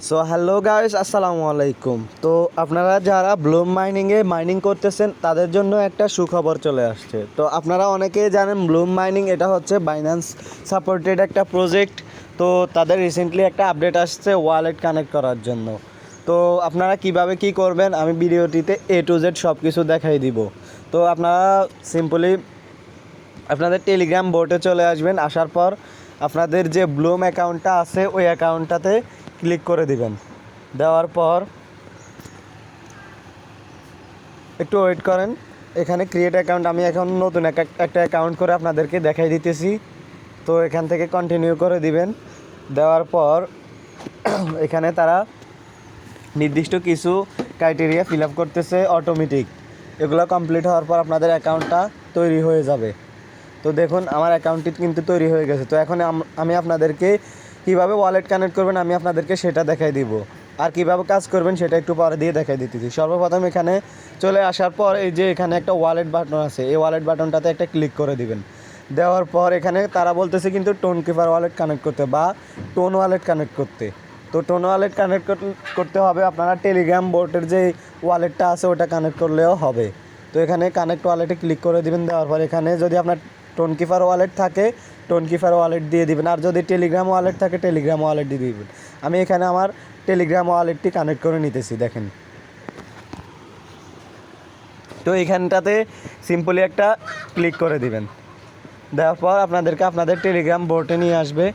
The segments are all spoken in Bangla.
সো হ্যালো গাইস, আসসালামু আলাইকুম। তো আপনারা যারা ব্লুম মাইনিংয়ে মাইনিং করতেছেন তাদের জন্য একটা সুখবর চলে আসছে। তো আপনারা অনেকেই জানেন ব্লুম মাইনিং এটা হচ্ছে বাইন্যান্স সাপোর্টেড একটা প্রজেক্ট। তো তাদের রিসেন্টলি একটা আপডেট আসছে ওয়ালেট কানেক্ট করার জন্য। তো আপনারা কিভাবে কি করবেন আমি ভিডিওটিতে A to Z সব কিছু দেখাই দিব। তো আপনারা সিম্পলি আপনাদের টেলিগ্রাম বোটে চলে আসবেন। আসার পর আপনাদের যে ব্লুম অ্যাকাউন্টটা আছে ওই অ্যাকাউন্টটাতে ক্লিক করে দিবেন। দেওয়ার পর একটু ওয়েট করেন। এখানে ক্রিয়েট অ্যাকাউন্ট, আমি এখন নতুন একটা অ্যাকাউন্ট করে আপনাদেরকে দেখাই দিতেছি। তো এখান থেকে কন্টিনিউ করে দিবেন। দেওয়ার পর এখানে তারা নির্দিষ্ট কিছু ক্রাইটেরিয়া ফিল আপ করতেছে অটোমেটিক। এগুলো কমপ্লিট হওয়ার পর আপনাদের অ্যাকাউন্টটা তৈরি হয়ে যাবে। তো দেখুন আমার অ্যাকাউন্টটি কিন্তু তৈরি হয়ে গেছে। তো এখন আমি আপনাদেরকে কীভাবে ওয়ালেট কানেক্ট করবেন আমি আপনাদেরকে সেটা দেখাই দিব, আর কীভাবে কাজ করবেন সেটা একটু পরে দিয়ে দেখাই দিতেছি। সর্বপ্রথম এখানে চলে আসার পর এই যে এখানে একটা ওয়ালেট বাটন আছে, এই ওয়ালেট বাটনটাতে একটা ক্লিক করে দিবেন। দেওয়ার পর এখানে তারা বলতেছে কিন্তু টোন কিপার ওয়ালেট কানেক্ট করতে বা টোন ওয়ালেট কানেক্ট করতে। তো টোন ওয়ালেট কানেক্ট করতে হবে আপনারা টেলিগ্রাম বোটের যে ওয়ালেটটা আছে ওটা কানেক্ট করলেও হবে। তো এখানে কানেক্ট ওয়ালেটে ক্লিক করে দিবেন। দেওয়ার পর এখানে যদি আপনার টোন কিপার ওয়ালেট থাকে টোন কিপার ওয়ালেট দিয়ে দিবেন, আর যদি টেলিগ্রাম ওয়ালেট থাকে টেলিগ্রাম ওয়ালেট দিয়ে দিবেন। আমি এখানে আমার টেলিগ্রাম ওয়ালেটটি কানেক্ট করে নিতেছি। দেখেন, তো এখানটাতে সিম্পলি একটা ক্লিক করে দিবেন। দেওয়ার পর আপনাদেরকে আপনাদের টেলিগ্রাম বোটে নিয়ে আসবে।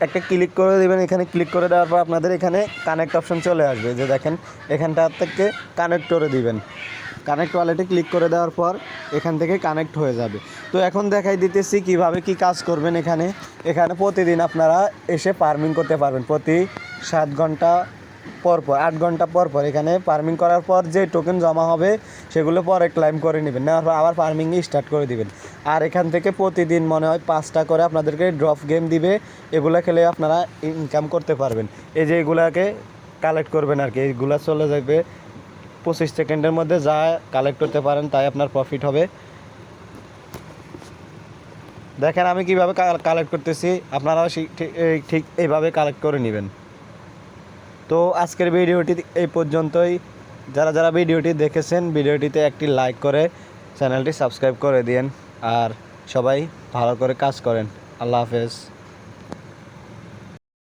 একটা ক্লিক করে দেবেন। এখানে ক্লিক করে দেওয়ার পর আপনাদের এখানে কানেক্ট অপশন চলে আসবে, যে দেখেন এখানটা থেকে কানেক্ট করে দিবেন। কানেক্ট ওয়ালেটে ক্লিক করে দেওয়ার পর এখান থেকে কানেক্ট হয়ে যাবে। তো এখন দেখাই দিতেছি কিভাবে কি কাজ করবেন। এখানে প্রতিদিন আপনারা এসে ফার্মিং করতে পারবেন। প্রতি 7 ঘন্টা পর 8 ঘন্টা পর এখানে ফার্মিং করার পর যে টোকেন জমা হবে সেগুলো পরে ক্লাইম করে নেবেন। নেওয়ার পর আবার ফার্মিংয়ে স্টার্ট করে দিবেন। আর এখান থেকে প্রতিদিন মনে হয় 5টা করে আপনাদেরকে ড্রপ গেম দিবে। এগুলো খেলে আপনারা ইনকাম করতে পারবেন। এই যে এগুলাকে কালেক্ট করবেন আর কি, এইগুলো চলে যাবে 25 সেকেন্ডের মধ্যে। যা কালেক্ট করতে পারেন তাই আপনার প্রফিট হবে। দেখেন আমি কিভাবে কালেক্ট করতেছি, আপনারাও ঠিক এইভাবে কালেক্ট করে নেবেন। তো আজকের ভিডিওটি এই পর্যন্তই। যারা যারা ভিডিওটি দেখেছেন ভিডিওটিতে একটি লাইক করে চ্যানেলটি সাবস্ক্রাইব করে দিন, আর সবাই ভালো করে কাজ করেন। আল্লাহ হাফেজ।